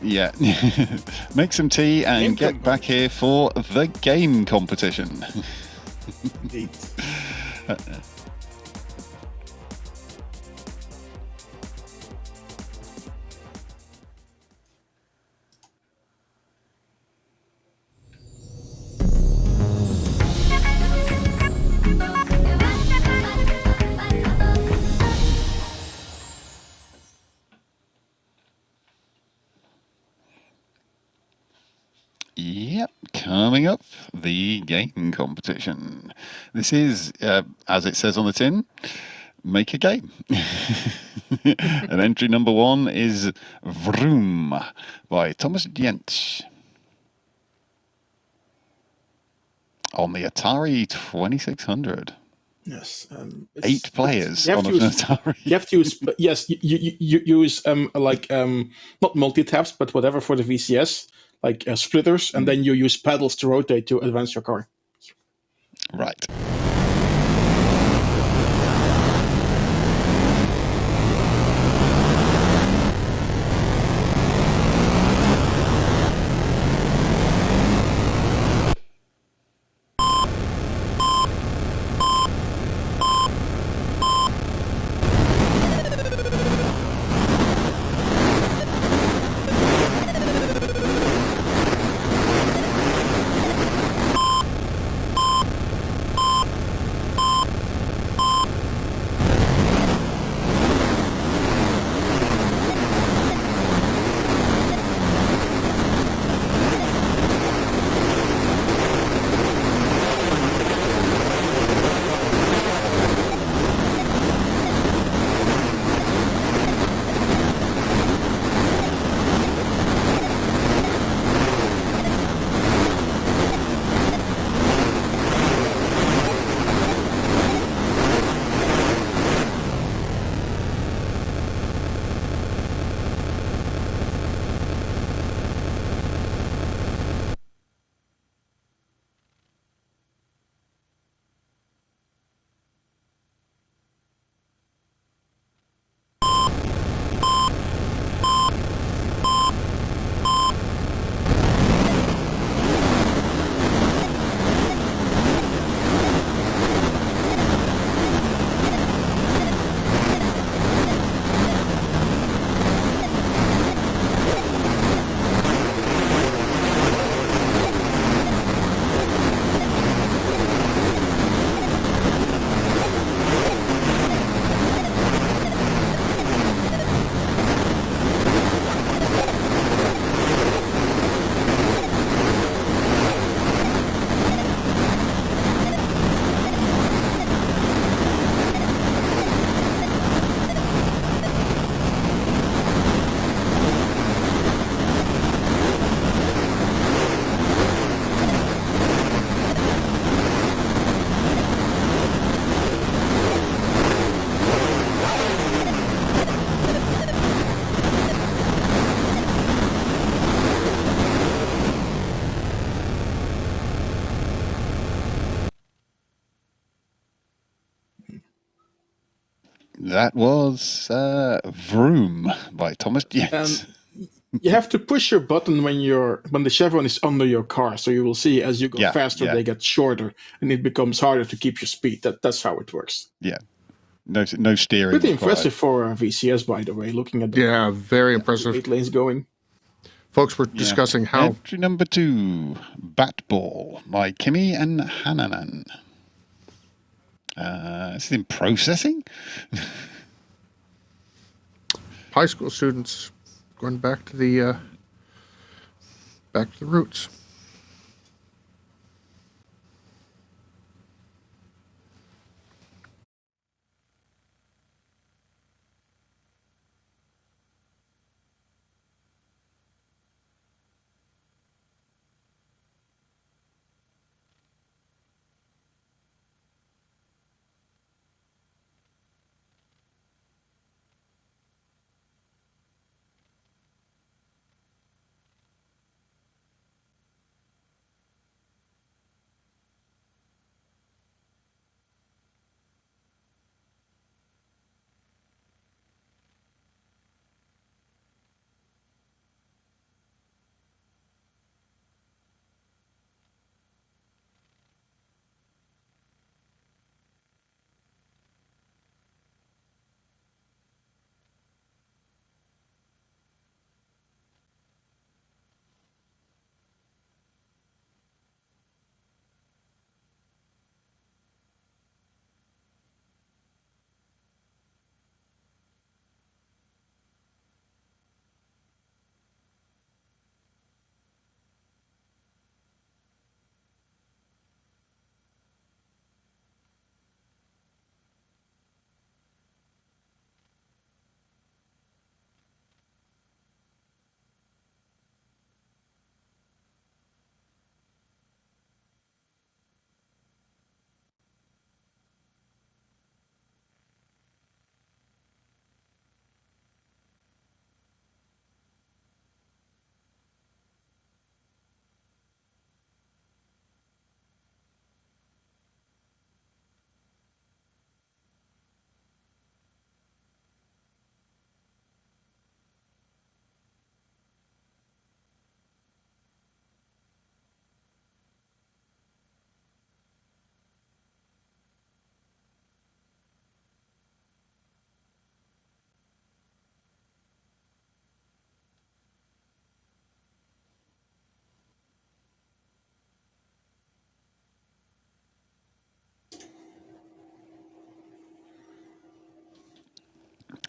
Yeah. Make some tea and get back here for the game competition. Indeed. Yep, coming up, the game competition. This is, as it says on the tin, make a game. And entry number 1 is VROOM by Thomas Jentzsch on the Atari 2600. Yes. 8 players on an Atari. You have to use, yes, you use not multi-taps, but whatever for the VCS, like splitters, and then you use paddles to rotate to advance your car. Right. That was VROOM by Thomas Jentzsch. You have to push your button when the chevron is under your car, so you will see as you go faster, they get shorter, and it becomes harder to keep your speed. That's how it works. Yeah, no steering. Pretty impressive for a VCS, by the way. Looking at very impressive. 8 lanes going. Folks, we're discussing how. Entry number 2, Batball by Kimmimi and Hannanan. This is in processing. High school students going back to the roots.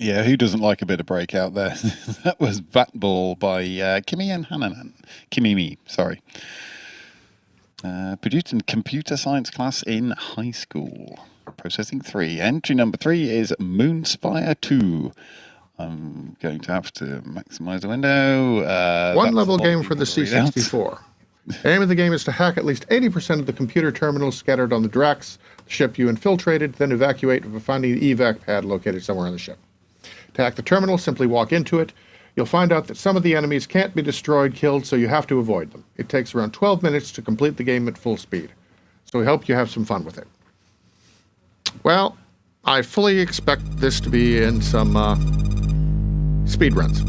Yeah, who doesn't like a bit of breakout there? That was Batball by Kimmimi and Hannanan. Kimmimi, sorry. Produced in computer science class in high school. Processing 3. Entry number 3 is Moonspire 2. I'm going to have to maximize the window. One level game for the C64. The aim of the game is to hack at least 80% of the computer terminals scattered on the Drax, the ship you infiltrated, then evacuate by finding the evac pad located somewhere on the ship. To hack the terminal, simply walk into it. You'll find out that some of the enemies can't be destroyed, killed, so you have to avoid them. It takes around 12 minutes to complete the game at full speed. So we hope you have some fun with it. Well, I fully expect this to be in some speed runs.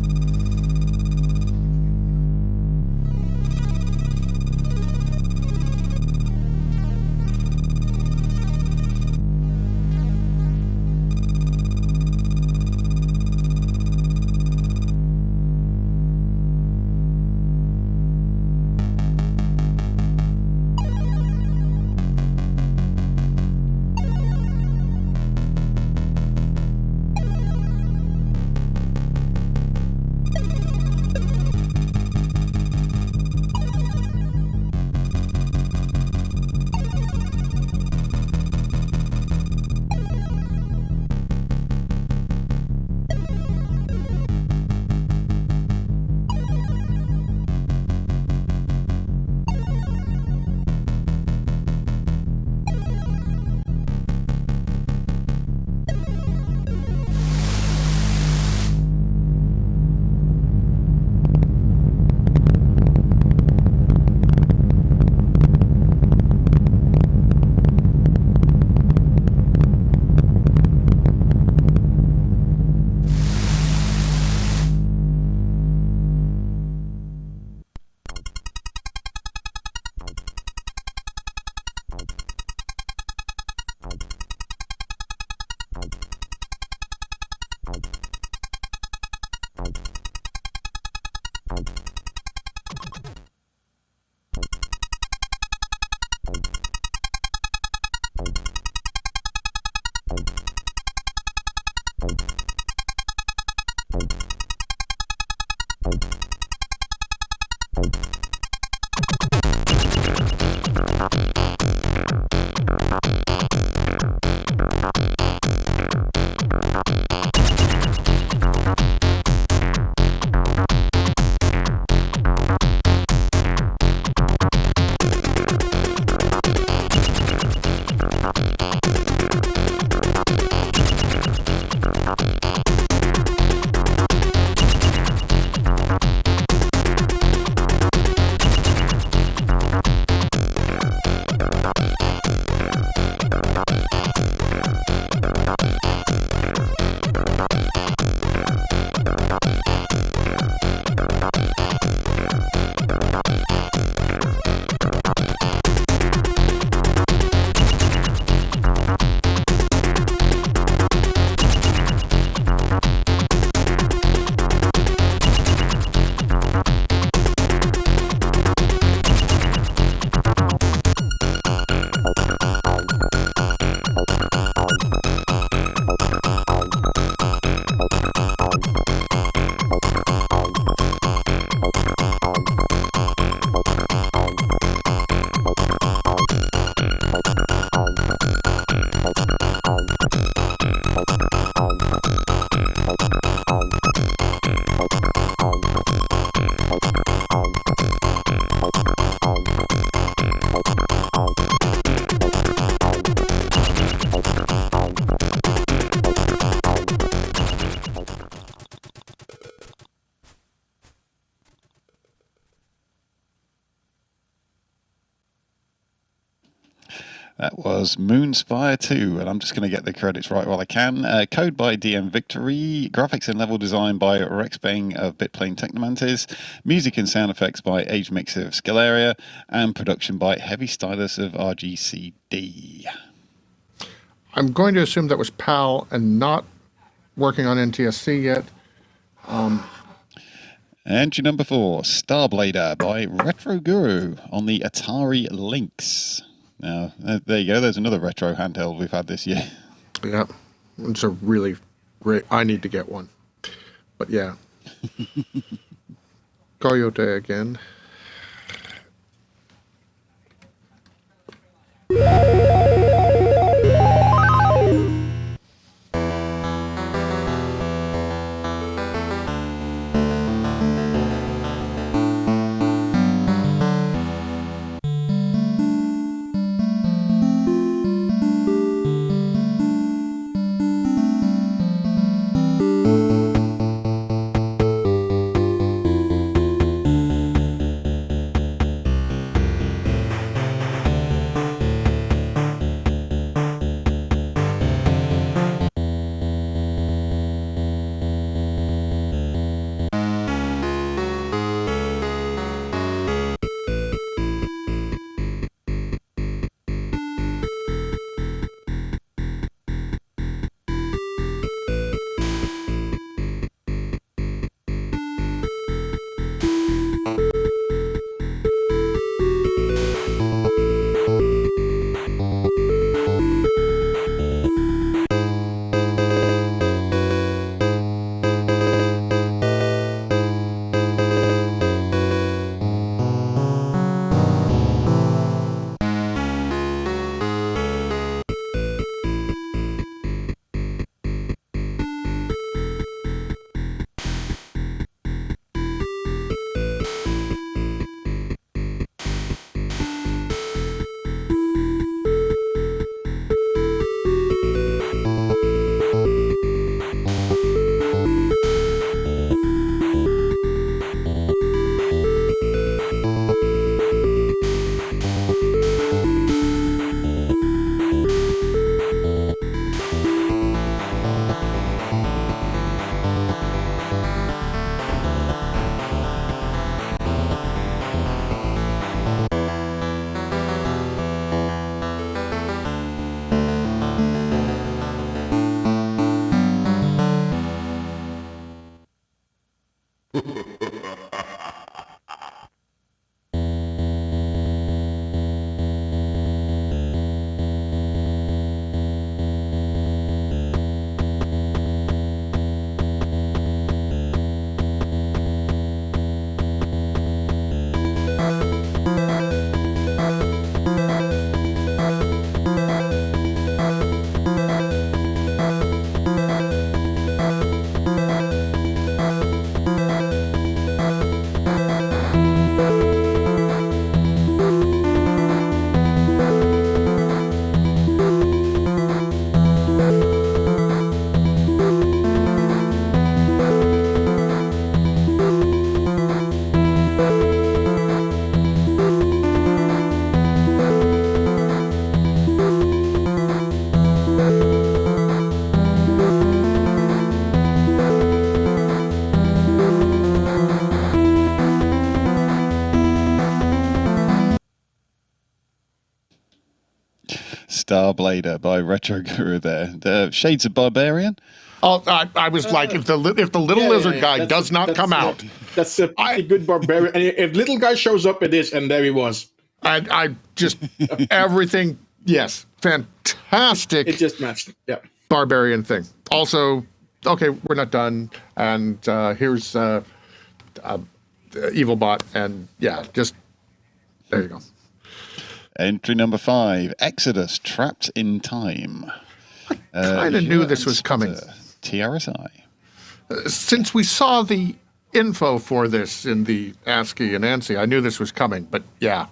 That was Moonspire 2, and I'm just going to get the credits right while I can. Code by DM Victory, graphics and level design by rexbeng of bitplane technomantes, music and sound effects by agemixer of Skalaria, and production by heavy stylus of rgcd. I'm going to assume that was PAL and not working on NTSC yet. Entry number 4, Starblader by Retroguru on the Atari Lynx. Now, there you go. There's another retro handheld we've had this year. Yeah, it's a really great. I need to get one. But yeah. Coyote again. Starblader by Retroguru there. The Shades of Barbarian. Oh, I was like, if the little lizard guy does not come out. That's a pretty good barbarian. And if little guy shows up, it is, and there he was. I just, everything, yes, fantastic. It just matched, yeah. Barbarian thing. Also, okay, we're not done. And here's Evil Bot, and yeah, just, there you go. Entry number 5, Exodus, Trapped in Time. I kind of knew this was coming. TRSI. Since we saw the info for this in the ASCII and ANSI, I knew this was coming, but yeah.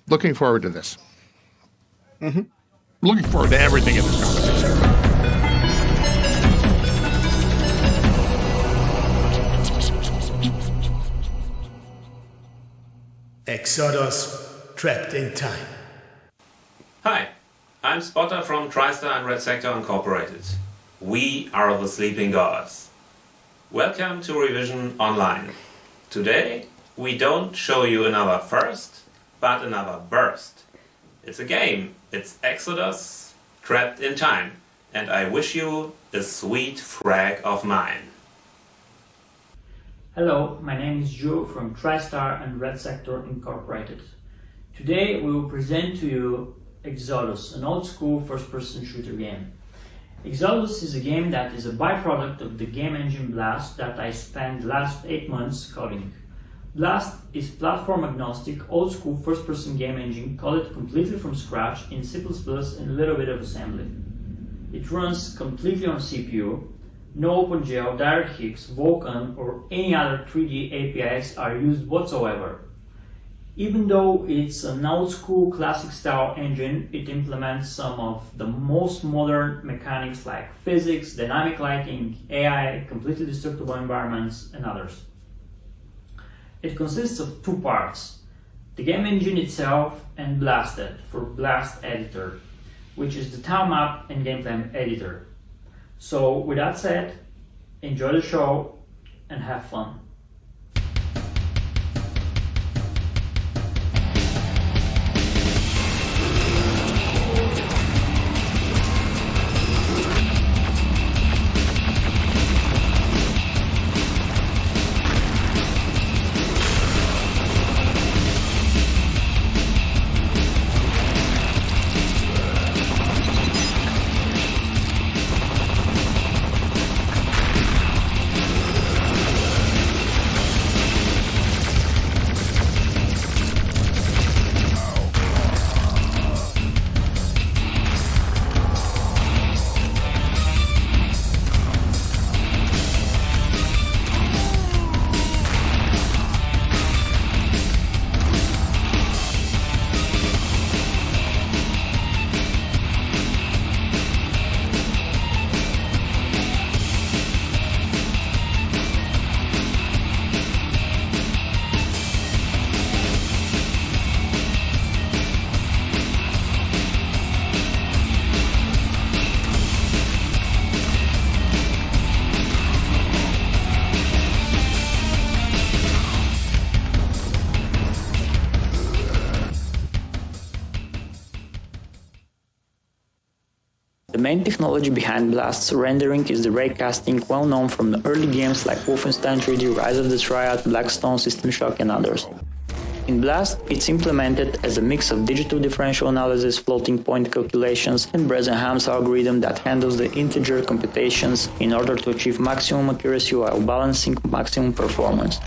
Looking forward to this. Looking forward to everything in this competition. Exodus, Trapped in Time. Hi, I'm Spotter from TriStar and Red Sector Incorporated. We are the Sleeping Gods. Welcome to Revision Online. Today, we don't show you another first, but another burst. It's a game. It's Exodus, Trapped in Time. And I wish you a sweet frag of mine. Hello, my name is Joe from TriStar and Red Sector Incorporated. Today we will present to you Exodus, an old school first-person shooter game. Exodus is a game that is a byproduct of the game engine Blast that I spent the last 8 months coding. Blast is platform agnostic, old school first person game engine coded completely from scratch in C++ and a little bit of assembly. It runs completely on CPU, no OpenGL, DirectX, Vulkan or any other 3D APIs are used whatsoever. Even though it's an old school classic style engine, it implements some of the most modern mechanics like physics, dynamic lighting, AI, completely destructible environments and others. It consists of 2 parts, the game engine itself and Blasted for Blast Editor, which is the tile map and gameplay editor. So with that said, enjoy the show and have fun. The main technology behind Blast's rendering is the raycasting, well known from the early games like Wolfenstein 3D, Rise of the Triad, Blackstone, System Shock and others. In Blast, it's implemented as a mix of digital differential analysis, floating point calculations, and Bresenham's algorithm that handles the integer computations in order to achieve maximum accuracy while balancing maximum performance.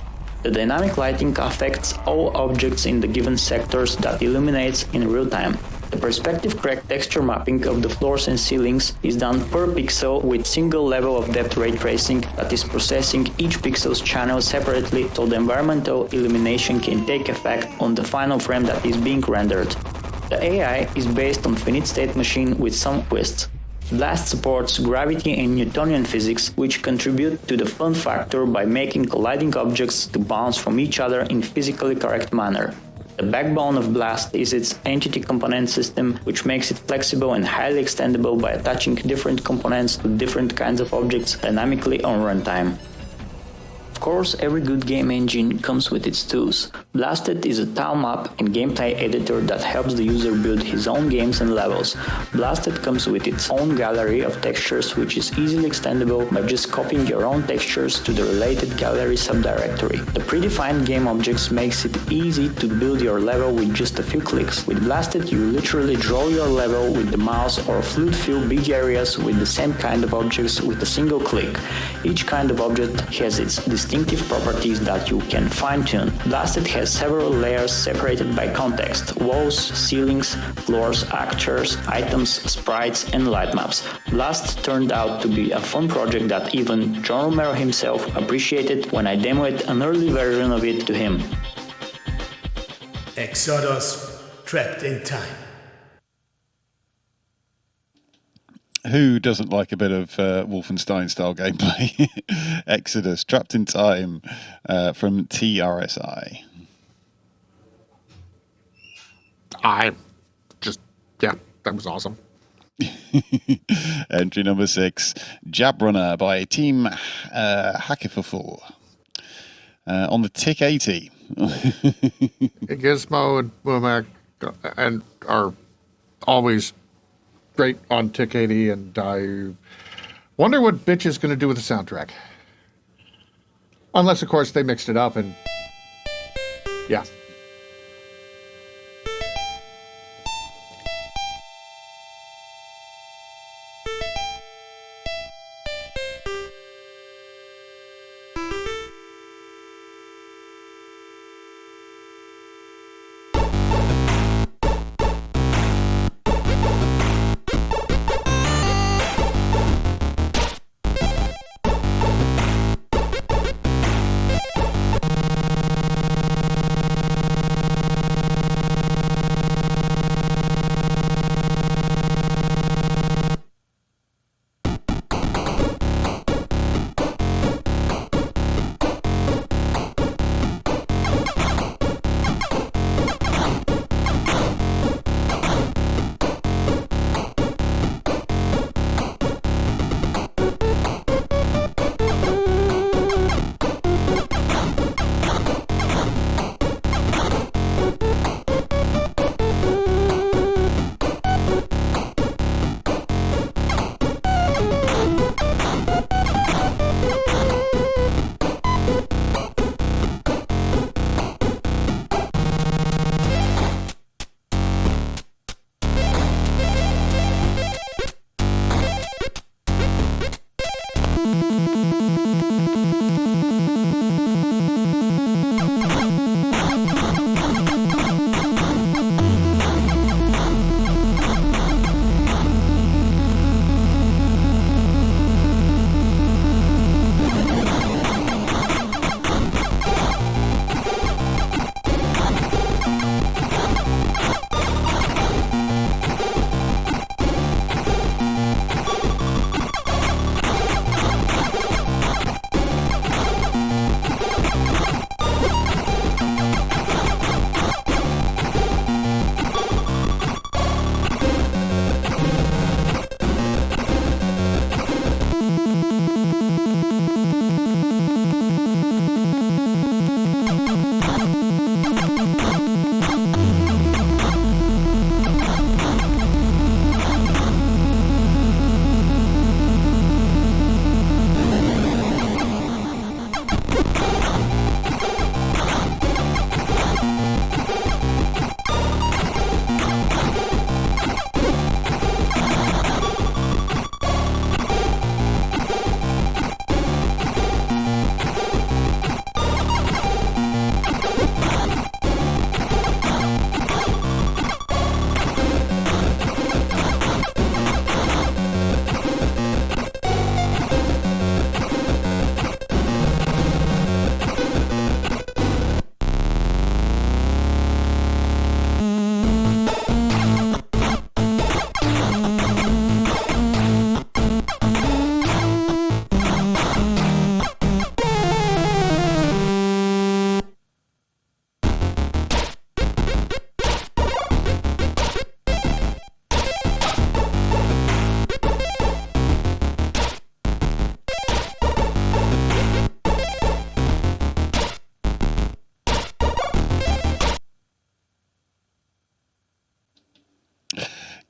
The dynamic lighting affects all objects in the given sectors that illuminates in real time. The perspective-correct texture mapping of the floors and ceilings is done per pixel with single level of depth ray tracing that is processing each pixel's channel separately so the environmental illumination can take effect on the final frame that is being rendered. The AI is based on finite state machine with some twists. Blast supports gravity and Newtonian physics, which contribute to the fun factor by making colliding objects to bounce from each other in physically correct manner. The backbone of Blast is its entity component system, which makes it flexible and highly extendable by attaching different components to different kinds of objects dynamically on runtime. Of course, every good game engine comes with its tools. Blasted is a tile map and gameplay editor that helps the user build his own games and levels. Blasted comes with its own gallery of textures, which is easily extendable by just copying your own textures to the related gallery subdirectory. The predefined game objects makes it easy to build your level with just a few clicks. With Blasted, you literally draw your level with the mouse or fluid fill big areas with the same kind of objects with a single click. Each kind of object has its distinctive properties that you can fine-tune. Blasted has several layers separated by context: walls, ceilings, floors, actors, items, sprites, and light maps. Blast turned out to be a fun project that even John Romero himself appreciated when I demoed an early version of it to him. Exodus, trapped in time. Who doesn't like a bit of Wolfenstein-style gameplay? Exodus, Trapped in Time, from TRSI. That was awesome. Entry number 6, Jab Runner by Team Hackefuffel. On the TIC 80. Gizmo and Womack and are always great on TIC 80, and I wonder what Bitch is going to do with the soundtrack. Unless, of course, they mixed it up and... yeah.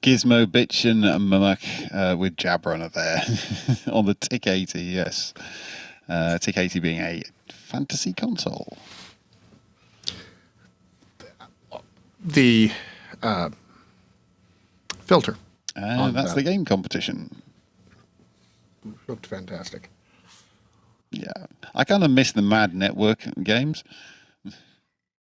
Gizmo, Bitch, and Mamak with Jabrunner there on the TIC 80, yes. TIC 80 being a fantasy console. The filter. And that's the game competition. Looked fantastic. Yeah. I kind of miss the Mad Network games.